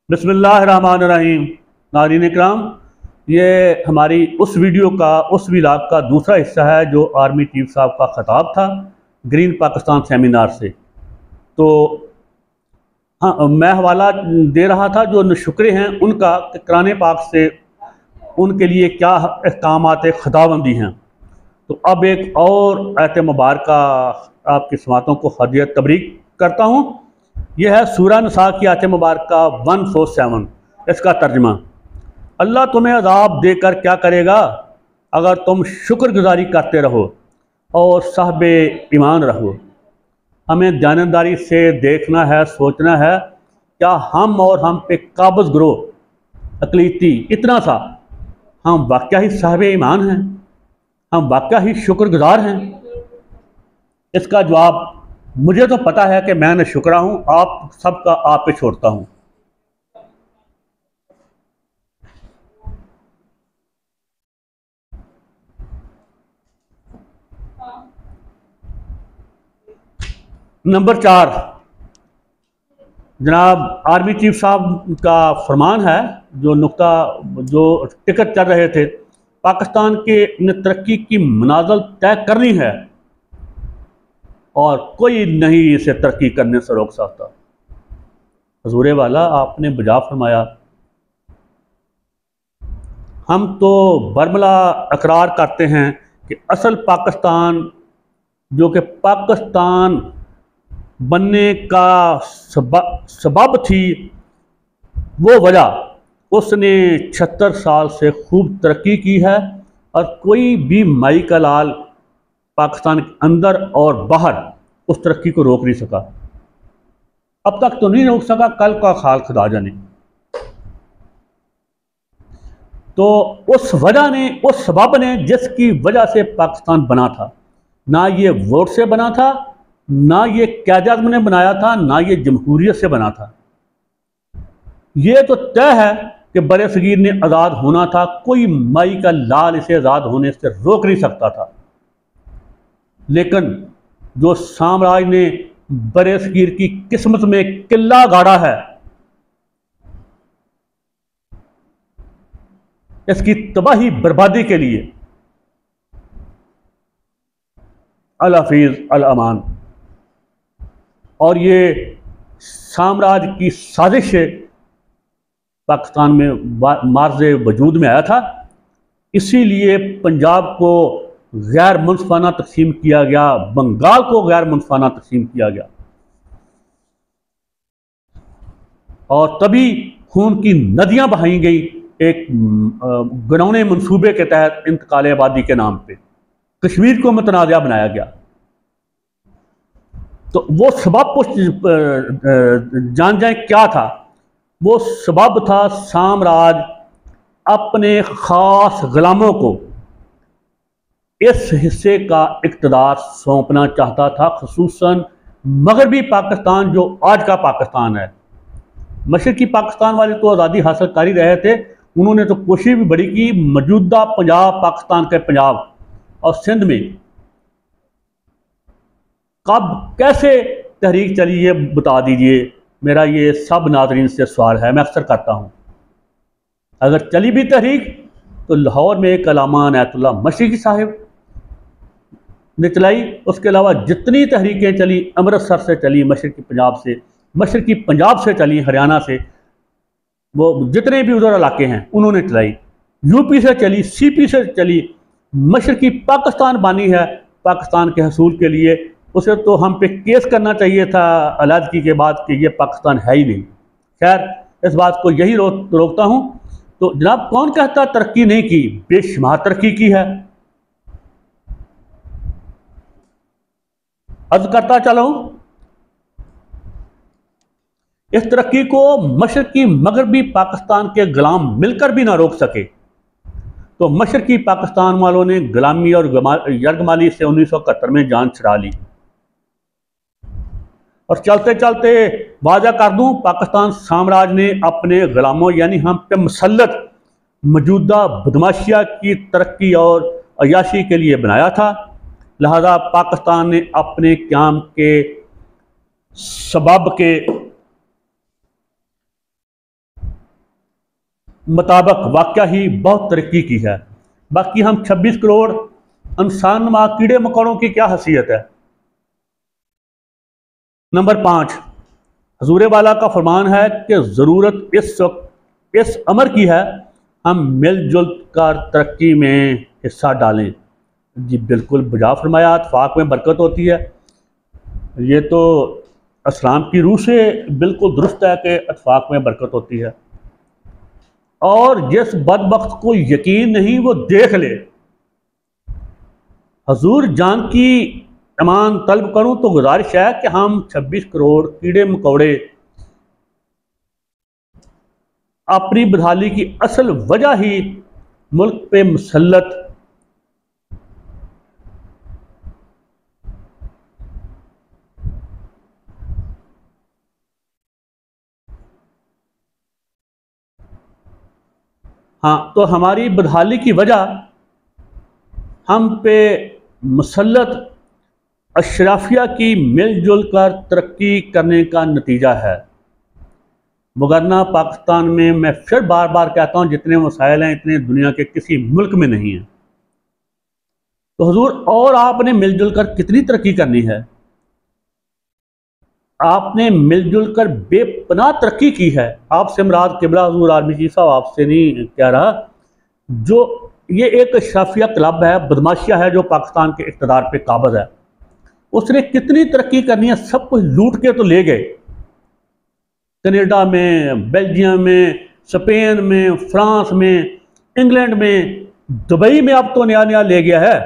बिस्मिल्लाहिर्रहमानिर्रहीम। नाज़रीन इकराम, ये हमारी उस वीडियो का उस व्लॉग का दूसरा हिस्सा है जो आर्मी चीफ साहब का ख़ताब था ग्रीन पाकिस्तान सेमिनार से। तो हाँ, मैं हवाला दे रहा था जो नशुक्रे हैं उनका कि कुरान पाक से उनके लिए क्या अहकामात ख़ुदाबंदी हैं। तो अब एक और आयत मुबारक आपकी समातों को हदियत तबरीक करता हूँ। यह है सूरह निसा की आयत मुबारक 147। इसका तर्जमा, अल्लाह तुम्हें अज़ाब देकर क्या करेगा अगर तुम शुक्रगुजारी करते रहो और साहबे ईमान रहो। हमें जानदारी से देखना है, सोचना है, क्या हम और हम पे काबज़ ग्रोह अकलीती इतना सा हम वाकया ही साहबे ईमान हैं, हम वाकया ही शुक्रगुजार हैं? इसका जवाब मुझे तो पता है कि मैं शुक्रा हूँ, आप सबका आप पे छोड़ता हूँ। नंबर 4, जनाब आर्मी चीफ साहब का फरमान है, जो नुक्ता जो टिकट चल रहे थे, पाकिस्तान के ने तरक्की की मनाज़िल तय करनी है और कोई नहीं इसे तरक्की करने से रोक सकता। हजूर वाला आपने बजा फरमाया, हम तो बरमला अकरार करते हैं कि असल पाकिस्तान जो कि पाकिस्तान बनने का सबब थी, वो वजह उसने 76 साल से खूब तरक्की की है और कोई भी माई का लाल पाकिस्तान के अंदर और बाहर उस तरक्की को रोक नहीं सका। अब तक तो नहीं रोक सका, कल का खाल खुदा जाने। तो उस वजह ने, उस सबब ने जिसकी वजह से पाकिस्तान बना था, ना ये वोट से बना था, ना ये क़यादत ने बनाया था, ना ये जमहूरियत से बना था। ये तो तय है कि बड़े सगीर ने आज़ाद होना था, कोई माई का लाल इसे आज़ाद होने से रोक नहीं सकता था। लेकिन जो साम्राज्य ने बड़े सगीर की किस्मत में किला गाड़ा है, इसकी तबाही बर्बादी के लिए अल हफीज़ अल अमान और ये साम्राज्य की साजिश पाकिस्तान में मार्ज़ वजूद में आया था। इसीलिए पंजाब को गैर मुनसफाना तकसीम किया गया, बंगाल को गैर मुनसफाना तकसीम किया गया और तभी खून की नदियां बहाई गई एक घिनौने मंसूबे के तहत इंतकाल आबादी के नाम पे कश्मीर को मुतनाज़ा बनाया गया। तो वो सबब जान जाए क्या था? वो सबब था साम्राज्य अपने ख़ास ग़ुलामों को इस हिस्से का इक़्तिदार सौंपना चाहता था, ख़ुसूसन मगरबी पाकिस्तान जो आज का पाकिस्तान है। मशरक़ी पाकिस्तान वाले तो आज़ादी हासिल कर ही रहे थे, उन्होंने तो कोशिश भी बड़ी की। मौजूदा पंजाब, पाकिस्तान के पंजाब और सिंध में कब कैसे तहरीक चली, ये बता दीजिए। मेरा ये सब नाज़रीन से सवाल है, मैं अक्सर करता हूँ। अगर चली भी तहरीक तो लाहौर में एक अल्लामा इनायतुल्लाह मशरिकी साहिब ने चलाई, उसके अलावा जितनी तहरीकें चली अमृतसर से चली, मशरक़ी पंजाब से चली, हरियाणा से, वो जितने भी उधर इलाके हैं उन्होंने चलाई, यूपी से चली, सीपी से चली। मशरक़ी पाकिस्तान बानी है पाकिस्तान के हसूल के लिए, उसे तो हम पे केस करना चाहिए था अलहदगी के बाद कि ये पाकिस्तान है ही नहीं। खैर, इस बात को यही रोकता हूँ। तो जनाब, कौन कहता तरक्की नहीं की? बेशुमार तरक्की की है। अर्ज करता चला हूँ, इस तरक्की को मशरक़ी मगरबी पाकिस्तान के गुलाम मिलकर भी ना रोक सके, तो मशरक़ी पाकिस्तान वालों ने गुलामी और यरगमाली से 1971 में जान छुड़ा ली। और चलते चलते वादा कर दूं, पाकिस्तान साम्राज्य ने अपने गुलामों यानी हम पे मुसल्लत मौजूदा बदमाशिया की तरक्की और अयाशी के लिए बनाया था। लिहाजा पाकिस्तान ने अपने क़याम के सबब के मुताबिक वाकया ही बहुत तरक्की की है। बाकी हम 26 करोड़ इंसान नुमा कीड़े मकोड़ों की क्या हैसियत है। नंबर 5, हजूर वाला का फरमान है कि ज़रूरत इस वक्त इस अमर की है, हम मिलजुल कर तरक्की में हिस्सा डालें। जी बिल्कुल बजा फरमाया, इत्फाक में बरकत होती है। ये तो इस्लाम की रूह से बिल्कुल दुरुस्त है कि इत्फाक में बरकत होती है। और जिस बदबख्त को यकीन नहीं वो देख ले। हजूर जान की अमान तलब करूं तो गुजारिश है कि हम 26 करोड़ कीड़े मकोड़े अपनी बदहाली की असल वजह ही मुल्क पे मुसल्लत हाँ, तो हमारी बदहाली की वजह हम पे मुसल्लत अशराफिया की मिलजुल कर तरक्की करने का नतीजा है। वगरना पाकिस्तान में मैं फिर बार बार कहता हूँ जितने मसाइल हैं इतने दुनिया के किसी मुल्क में नहीं हैं। तो हुजूर और आपने मिलजुल कर कितनी तरक्की करनी है। आपने मिलजुल कर बेपनाह तरक्की की है। आपसे मुराद किबला हुजूर आर्मी चीफ साहब आपसे नहीं कह रहा। जो ये एक अशराफिया क्लब है, बदमाशिया है जो पाकिस्तान के इक़्तिदार पे काबज़ है, उसने कितनी तरक्की करनी है। सब कुछ लूट के तो ले गए। कनाडा में, बेल्जियम में, स्पेन में, फ्रांस में, इंग्लैंड में, दुबई में अब तो नया नया ले गया है।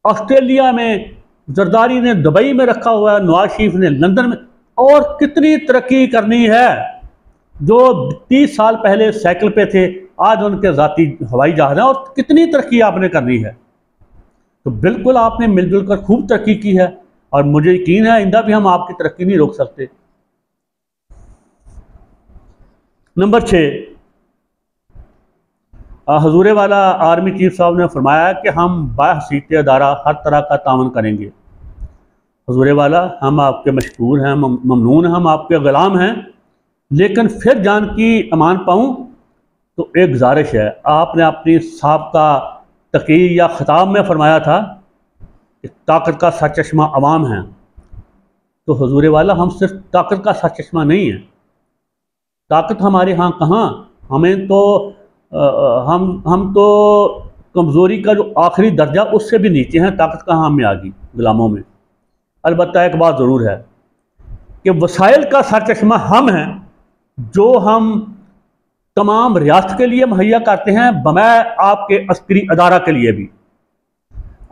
ऑस्ट्रेलिया में जरदारी ने दुबई में रखा हुआ है, नवाज शरीफ ने लंदन में। और कितनी तरक्की करनी है। जो 30 साल पहले साइकिल पे थे आज उनके ज़ाती हवाई जहाज हैं। और कितनी तरक्की आपने करनी है। तो बिल्कुल आपने मिलजुल कर खूब तरक्की की है और मुझे यकीन है आइंदा भी हम आपकी तरक्की नहीं रोक सकते। नंबर 6, हजूर वाला आर्मी चीफ साहब ने फरमाया कि हम बाहसीत अदारा हर तरह का तावन करेंगे। हजूर वाला हम आपके मशकूर हैं, ममनून हैं, हम आपके ग़ुलाम हैं। लेकिन फिर जान की अमान पाऊँ तो एक गुजारिश है। आपने अपनी साबका तक़रीर या ख़िताब में फरमाया था कि ताकत का सरचश्मा अवाम है। तो हजूर वाला हम सिर्फ ताकत का सरचश्मा नहीं है। ताकत हमारे यहाँ कहाँ, हमें तो हम तो कमज़ोरी का जो आखिरी दर्जा उससे भी नीचे हैं। ताकत कहाँ हमें आ गई गुलामों में। अलबत्ता एक बात ज़रूर है कि वसाइल का सरचश्मा हम हैं जो हम तमाम रियासत के लिए मुहैया करते हैं, बमै आपके अस्करी अदारा के लिए भी।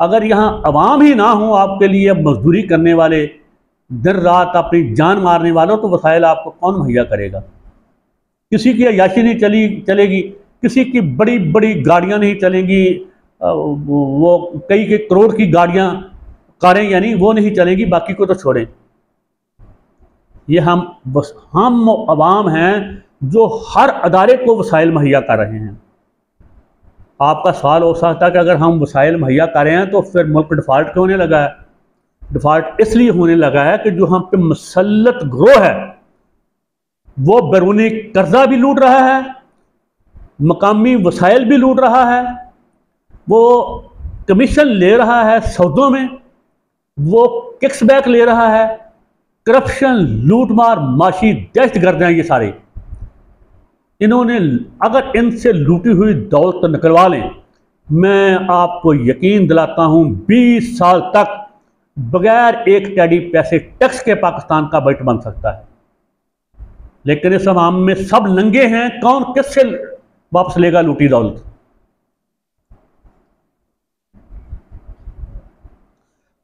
अगर यहाँ अवाम ही ना हो आपके लिए मजदूरी करने वाले, दिन रात अपनी जान मारने वालों, तो वसाइल आपको कौन मुहैया करेगा। किसी की अयाशी नहीं चलेगी, किसी की बड़ी बड़ी गाड़ियाँ नहीं चलेंगी, वो कई के करोड़ की गाड़ियाँ कारें यानी वो नहीं चलेंगी, बाकी को तो छोड़ें। ये हम अवाम हैं जो हर अदारे को वसाइल मुहैया कर रहे हैं। आपका सवाल हो सकता है कि अगर हम वसाइल मुहैया कर रहे हैं तो फिर मुल्क डिफ़ाल्ट क्यों होने लगा है। डिफ़ाल्ट इसलिए होने लगा है कि जो हम पे मुसल्लत गिरोह है वो बैरूनी कर्जा भी लूट रहा है, मकामी वसाइल भी लूट रहा है, वो कमीशन ले रहा है सौदों में, वो किक्स बैक ले रहा है, करप्शन, लूटमार, माशी दहशतगर्द हैं ये सारे। इन्होंने अगर इनसे लूटी हुई दौलत निकलवा लें, मैं आपको यकीन दिलाता हूँ 20 साल तक बगैर एक टेडी पैसे टैक्स के पाकिस्तान का बजट बन सकता है। लेकिन इस अवाम में सब नंगे हैं, कौन किससे वापस लेगा लूटी दौलत।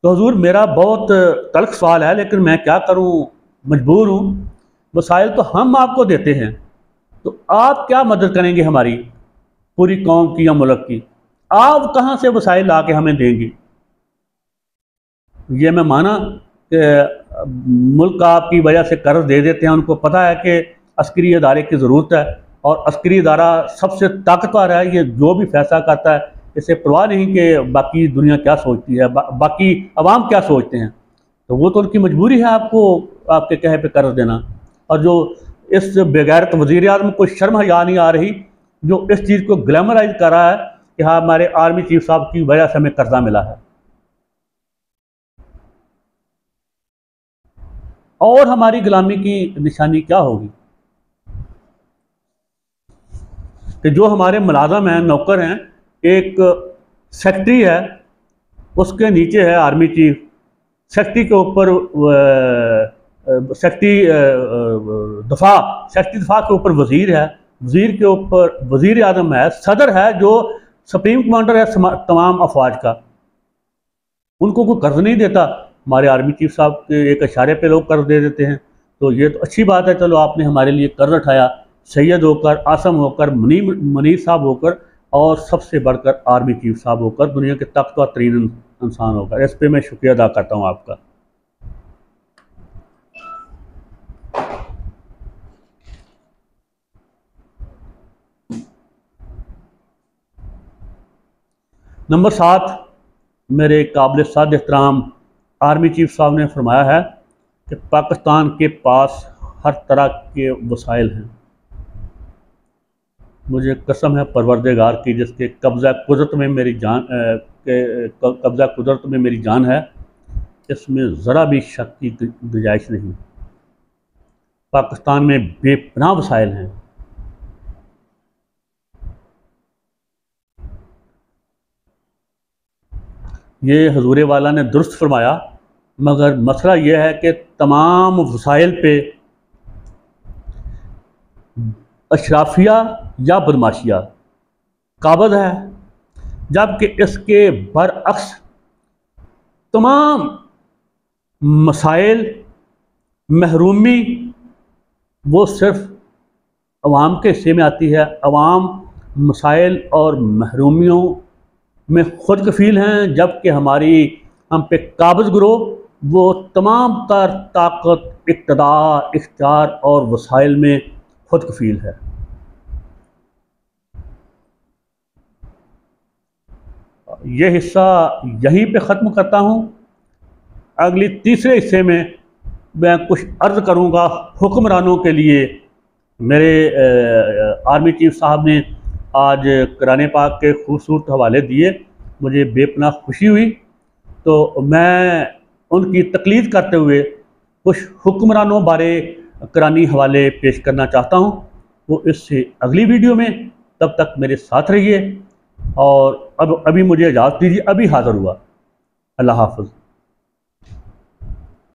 तो हुजूर मेरा बहुत तल्ख सवाल है, लेकिन मैं क्या करूं, मजबूर हूं। वसाइल तो हम आपको देते हैं, तो आप क्या मदद करेंगे हमारी, पूरी कौम की या मुल्क की। आप कहां से वसाइल ला के हमें देंगे। ये मैं माना कि मुल्क आपकी वजह से कर्ज दे देते हैं, उनको पता है कि अस्करी अदारे की ज़रूरत है और अस्करी अदारा सबसे ताकतवर है। ये जो भी फैसला करता है इसे परवाह नहीं कि बाकी दुनिया क्या सोचती है, बाकी अवाम क्या सोचते हैं। तो वो तो उनकी मजबूरी है आपको आपके कहे पे कर्ज देना। और जो इस बेगैरत वज़ीर आज़म को शर्म हया नहीं आ रही जो इस चीज़ को ग्लैमराइज कर रहा है कि हाँ हमारे आर्मी चीफ साहब की वजह से हमें कर्जा मिला है। और हमारी गुलामी की निशानी क्या होगी कि जो हमारे मुलाजम हैं, नौकर हैं, एक सेक्रेटरी है, उसके नीचे है आर्मी चीफ, सेक्रेटरी के ऊपर सेक्रेटरी दफा के ऊपर वजीर है, वजीर के ऊपर वजीर आजम है, सदर है जो सुप्रीम कमांडर है तमाम अफवाज का। उनको कोई कर्ज नहीं देता। हमारे आर्मी चीफ साहब के एक इशारे पे लोग कर्ज दे देते हैं। तो ये तो अच्छी बात है, चलो आपने हमारे लिए कर्ज उठाया, सैयद होकर, आसम होकर, मुनीर साहब होकर, और सबसे बढ़कर आर्मी चीफ साहब होकर, दुनिया के ताकतवर तरीन इंसान होकर। इस पर मैं शुक्रिया अदा करता हूँ आपका। नंबर 7, मेरे काबिल साद एहतराम आर्मी चीफ साहब ने फरमाया है कि पाकिस्तान के पास हर तरह के वसाइल हैं। मुझे कसम है परवरदिगार की जिसके कब्ज़ा कुदरत में मेरी जान है, इसमें ज़रा भी शक की गुंजाइश नहीं। पाकिस्तान में बेपनाह वसाइल हैं। ये हजूर वाला ने दुरुस्त फरमाया, मगर मसला यह है कि तमाम वसाइल पे अशराफिया या बदमाशिया काबज़ है, जबकि इसके बरअक्स तमाम मसाइल, महरूमी वो सिर्फ अवाम के हिस्से में आती है। अवाम मसाइल और महरूमियों में खुद कफील हैं, जबकि हम पे काबज़ गिरोह वो तमाम तर ताकत, इक़्तिदार, इख्तियार और वसाइल में खुद कफील है। ये हिस्सा यहीं पे ख़त्म करता हूँ। अगली तीसरे हिस्से में मैं कुछ अर्ज़ करूँगा हुक्मरानों के लिए। मेरे आर्मी चीफ साहब ने आज कुरान पाक के खूबसूरत हवाले दिए, मुझे बेपनाह खुशी हुई। तो मैं उनकी तकलीद करते हुए कुछ हुक्मरानों बारे कुरानी हवाले पेश करना चाहता हूँ, वो इससे अगली वीडियो में। तब तक मेरे साथ रहिए और अभी मुझे इजाज़त दीजिए, अभी हाज़िर हुआ। अल्लाह हाफ़िज़।